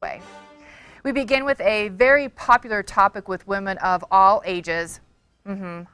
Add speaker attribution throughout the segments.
Speaker 1: way. We begin with a very popular topic with women of all ages,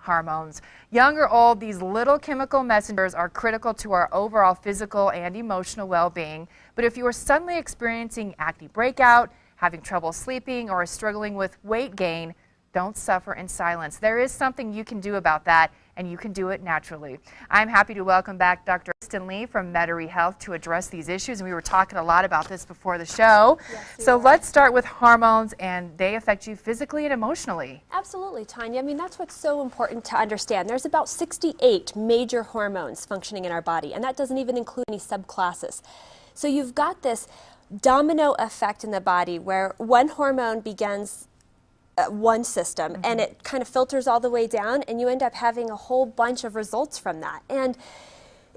Speaker 1: hormones. Young or old, these little chemical messengers are critical to our overall physical and emotional well-being. But if you are suddenly experiencing acne breakout, having trouble sleeping, or struggling with weight gain, don't suffer in silence. There is something you can do about that, and you can do it naturally. I'm happy to welcome back Dr. Kristen from Metairie Health to address these issues, and we were talking a lot about this before the show.
Speaker 2: Yes,
Speaker 1: so let's start with hormones, and they affect you physically and emotionally.
Speaker 2: Absolutely, Tanya. I mean, that's what's so important to understand. There's about 68 major hormones functioning in our body, and that doesn't even include any subclasses. So you've got this domino effect in the body where one hormone begins one system and it kind of filters all the way down, and you end up having a whole bunch of results from that. And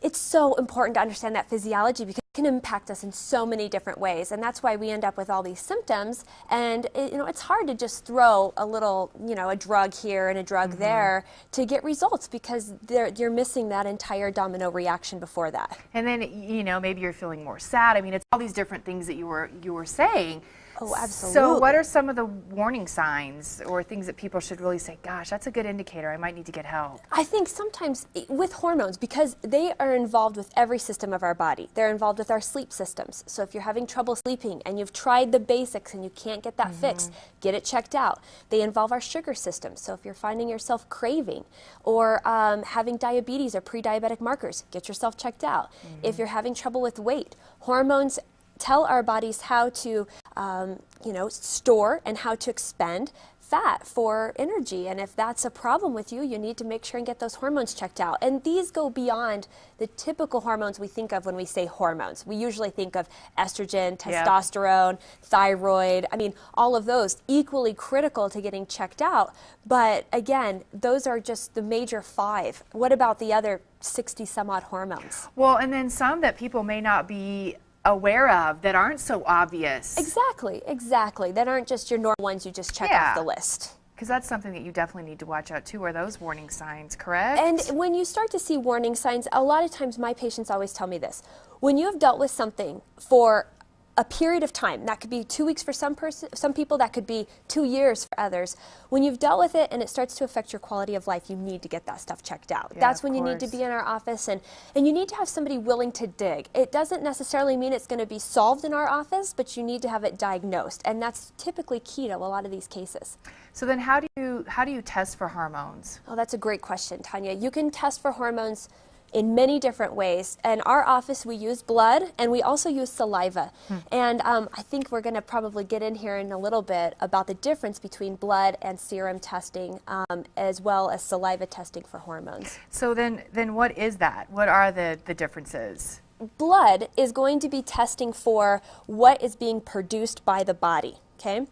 Speaker 2: it's so important to understand that physiology because it can impact us in so many different ways, and that's why we end up with all these symptoms. And it's hard to just throw a little, a drug here and a drug there to get results because you're missing that entire domino reaction before that.
Speaker 1: And then maybe you're feeling more sad. I mean, it's all these different things that you were saying.
Speaker 2: Oh, absolutely.
Speaker 1: So what are some of the warning signs or things that people should really say, gosh, that's a good indicator, I might need to get help?
Speaker 2: I think sometimes with hormones, because they are involved with every system of our body. They're involved with our sleep systems. So if you're having trouble sleeping and you've tried the basics and you can't get that fixed, get it checked out. They involve our sugar system. So if you're finding yourself craving or having diabetes or pre-diabetic markers, get yourself checked out. If you're having trouble with weight, hormones tell our bodies how to, store and how to expend fat for energy. And if that's a problem with you, you need to make sure and get those hormones checked out. And these go beyond the typical hormones we think of when we say hormones. We usually think of estrogen, testosterone, thyroid. I mean, all of those equally critical to getting checked out. But again, those are just the major 5. What about the other 60 some odd hormones?
Speaker 1: Well, and then some that people may not be aware of that aren't so obvious.
Speaker 2: Exactly. That aren't just your normal ones you just check off the list.
Speaker 1: Because that's something that you definitely need to watch out too, are those warning signs, correct?
Speaker 2: And when you start to see warning signs, a lot of times my patients always tell me this. When you have dealt with something for a period of time, that could be 2 weeks for some people, that could be 2 years for others. When you've dealt with it and it starts to affect your quality of life, you need to get that stuff checked out. That's when you need to be in our office, and you need to have somebody willing to dig. It doesn't necessarily mean it's going to be solved in our office, but you need to have it diagnosed, and that's typically key to a lot of these cases.
Speaker 1: So then how do you test for hormones?
Speaker 2: Oh, that's a great question, Tanya. You can test for hormones in many different ways. In our office, we use blood, and we also use saliva. And I think we're going to probably get in here in a little bit about the difference between blood and serum testing, as well as saliva testing for hormones.
Speaker 1: So then what is that? What are the differences?
Speaker 2: Blood is going to be testing for what is being produced by the body, okay?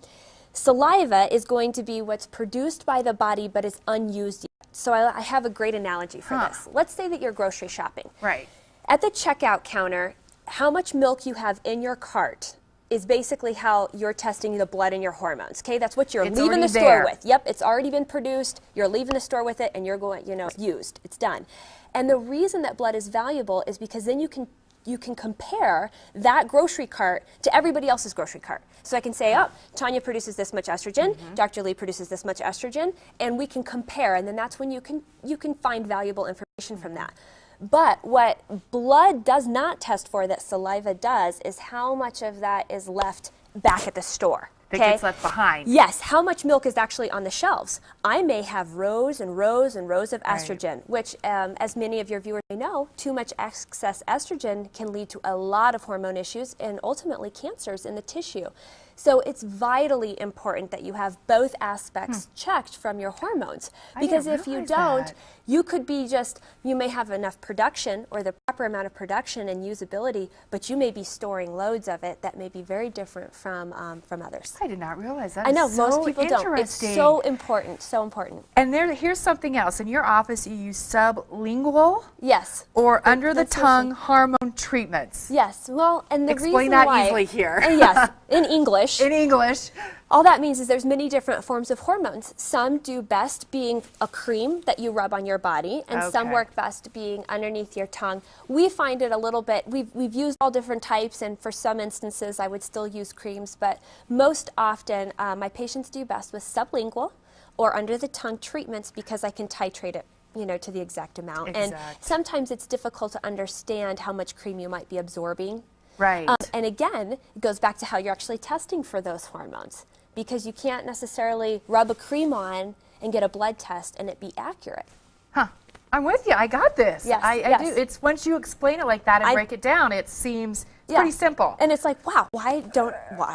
Speaker 2: Saliva is going to be what's produced by the body but is unused yet. So I have a great analogy for this. Let's say that you're grocery shopping.
Speaker 1: Right.
Speaker 2: At the checkout counter, how much milk you have in your cart is basically how you're testing the blood and your hormones. Okay, that's what you're leaving the store with. Yep, it's already been produced. You're leaving the store with it, and you're going, used. It's done. And the reason that blood is valuable is because then you can compare that grocery cart to everybody else's grocery cart. So I can say, Tanya produces this much estrogen, Dr. Lee produces this much estrogen, and we can compare, and then that's when you can find valuable information from that. But what blood does not test for that saliva does is how much of that is left back at the store.
Speaker 1: That gets left behind.
Speaker 2: Yes, how much milk is actually on the shelves. I may have rows and rows and rows of estrogen, which, as many of your viewers may know, too much excess estrogen can lead to a lot of hormone issues and ultimately cancers in the tissue. So it's vitally important that you have both aspects checked from your hormones. Because if you don't, you could be you may have enough production or the proper amount of production and usability, but you may be storing loads of it that may be very different from others.
Speaker 1: I did not realize that.
Speaker 2: I know,
Speaker 1: so
Speaker 2: most people don't. It's so important, so important.
Speaker 1: And here's something else. In your office, you use sublingual?
Speaker 2: Yes.
Speaker 1: Or under-the-tongue hormone treatments?
Speaker 2: Yes. Well, and the
Speaker 1: Explain
Speaker 2: reason
Speaker 1: that
Speaker 2: why,
Speaker 1: easily here.
Speaker 2: Yes, in English.
Speaker 1: In English.
Speaker 2: All that means is there's many different forms of hormones. Some do best being a cream that you rub on your body, and some work best being underneath your tongue. We find it a little bit, we've used all different types, and for some instances I would still use creams, but most often my patients do best with sublingual or under the tongue treatments because I can titrate it, you know, to the exact amount. And sometimes it's difficult to understand how much cream you might be absorbing.
Speaker 1: Right.
Speaker 2: And again, it goes back to how you're actually testing for those hormones, because you can't necessarily rub a cream on and get a blood test and it be accurate.
Speaker 1: Huh. I'm with you. I got this.
Speaker 2: Yes,
Speaker 1: I do. It's once you explain it like that and break it down, it seems pretty simple.
Speaker 2: And it's like, wow, why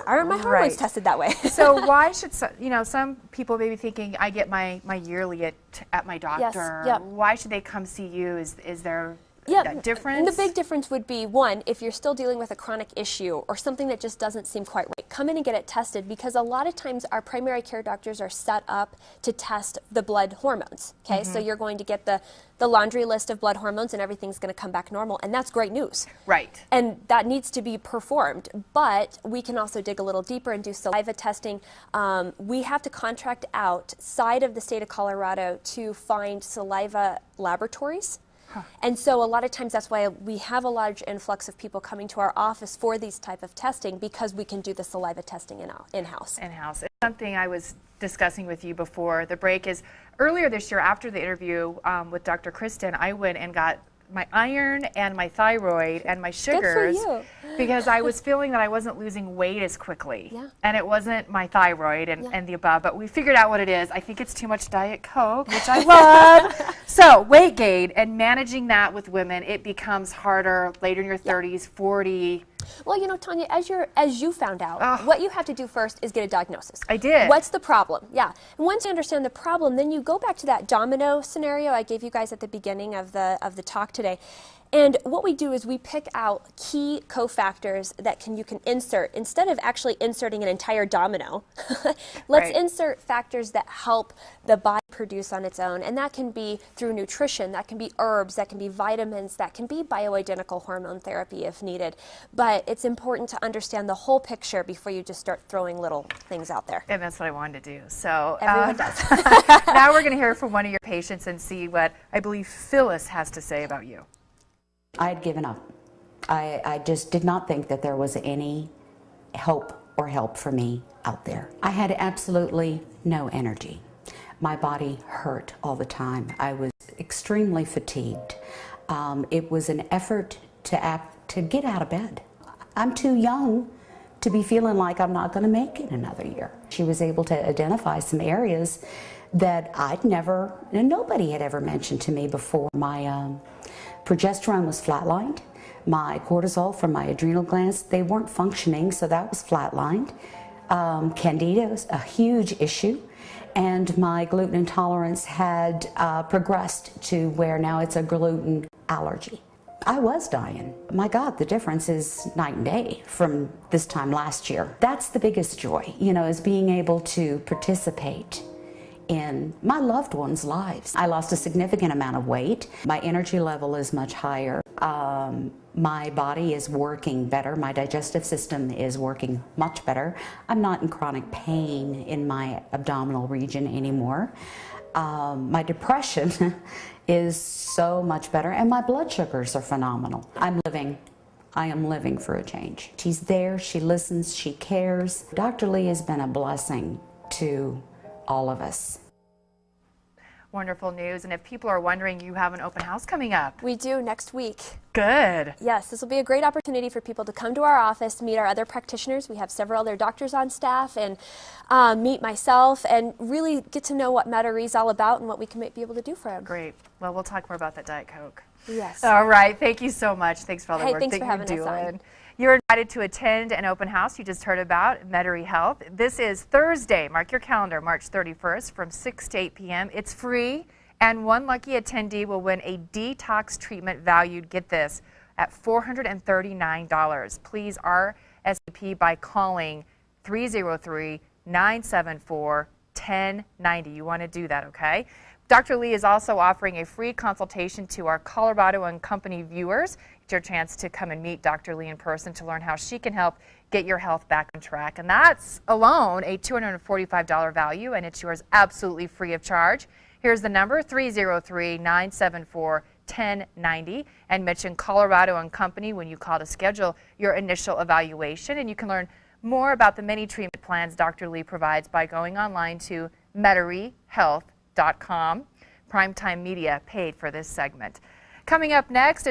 Speaker 2: aren't my hormones tested that way?
Speaker 1: So why should some people may be thinking, I get my yearly at my doctor.
Speaker 2: Yes,
Speaker 1: Why should they come see you? Is there a difference?
Speaker 2: And the big difference would be, one, if you're still dealing with a chronic issue or something that just doesn't seem quite right, come in and get it tested, because a lot of times our primary care doctors are set up to test the blood hormones. Okay, so you're going to get the laundry list of blood hormones and everything's going to come back normal, and that's great news.
Speaker 1: Right.
Speaker 2: And that needs to be performed, but we can also dig a little deeper and do saliva testing. We have to contract outside of the state of Colorado to find saliva laboratories. And so a lot of times that's why we have a large influx of people coming to our office for these type of testing, because we can do the saliva testing in-house.
Speaker 1: In-house. Something I was discussing with you before the break is earlier this year, after the interview with Dr. Kristen, I went and got my iron and my thyroid and my sugars because I was feeling that I wasn't losing weight as quickly. And it wasn't my thyroid and the above, but we figured out what it is. I think it's too much Diet Coke, which I love. So weight gain and managing that with women, it becomes harder later in your 30s, 40.
Speaker 2: Well, you know, Tanya, as you found out, what you have to do first is get a diagnosis.
Speaker 1: I did.
Speaker 2: What's the problem? Yeah. And once you understand the problem, then you go back to that domino scenario I gave you guys at the beginning of the talk today. And what we do is we pick out key cofactors that you can insert. Instead of actually inserting an entire domino, let's insert factors that help the body produce on its own. And that can be through nutrition, that can be herbs, that can be vitamins, that can be bioidentical hormone therapy if needed. But it's important to understand the whole picture before you just start throwing little things out there.
Speaker 1: And that's what I wanted to do. So
Speaker 2: everyone does.
Speaker 1: Now we're going to hear from one of your patients and see what I believe Phyllis has to say about you.
Speaker 3: I had given up. I just did not think that there was any hope or help for me out there. I had absolutely no energy. My body hurt all the time. I was extremely fatigued. It was an effort to get out of bed. I'm too young to be feeling like I'm not going to make it another year. She was able to identify some areas that nobody had ever mentioned to me before. My progesterone was flatlined. My cortisol from my adrenal glands, they weren't functioning, so that was flatlined. Candida was a huge issue, and my gluten intolerance had progressed to where now it's a gluten allergy. I was dying. My God, the difference is night and day from this time last year. That's the biggest joy, is being able to participate in my loved ones' lives. I lost a significant amount of weight. My energy level is much higher. My body is working better. My digestive system is working much better. I'm not in chronic pain in my abdominal region anymore. My depression is so much better, and my blood sugars are phenomenal. I am living for a change. She's there, she listens, she cares. Dr. Lee has been a blessing to all of us.
Speaker 1: Wonderful news. And if people are wondering, you have an open house coming up.
Speaker 2: We do next week.
Speaker 1: Good.
Speaker 2: Yes, this will be a great opportunity for people to come to our office, meet our other practitioners. We have several other doctors on staff, and meet myself, and really get to know what Meta-Re is all about and what we can be able to do for them.
Speaker 1: Great. Well, we'll talk more about that Diet Coke.
Speaker 2: Yes.
Speaker 1: All right. Thank you so much. Thanks for all the work
Speaker 2: thanks
Speaker 1: that
Speaker 2: for
Speaker 1: you're
Speaker 2: having us
Speaker 1: doing.
Speaker 2: on.
Speaker 1: You're invited to attend an open house you just heard about, Meta-Re Health. This is Thursday. Mark your calendar, March 31st from 6 to 8 p.m. It's free, and one lucky attendee will win a detox treatment valued, get this, at $439. Please RSVP by calling 303-974-1090. You want to do that, okay? Dr. Lee is also offering a free consultation to our Colorado and Company viewers. your chance to come and meet Dr. Lee in person to learn how she can help get your health back on track. And that's alone a $245 value, and it's yours absolutely free of charge. Here's the number, 303-974-1090, and mention Colorado and Company when you call to schedule your initial evaluation. And you can learn more about the many treatment plans Dr. Lee provides by going online to metaryhealth.com. Primetime Media paid for this segment. Coming up next,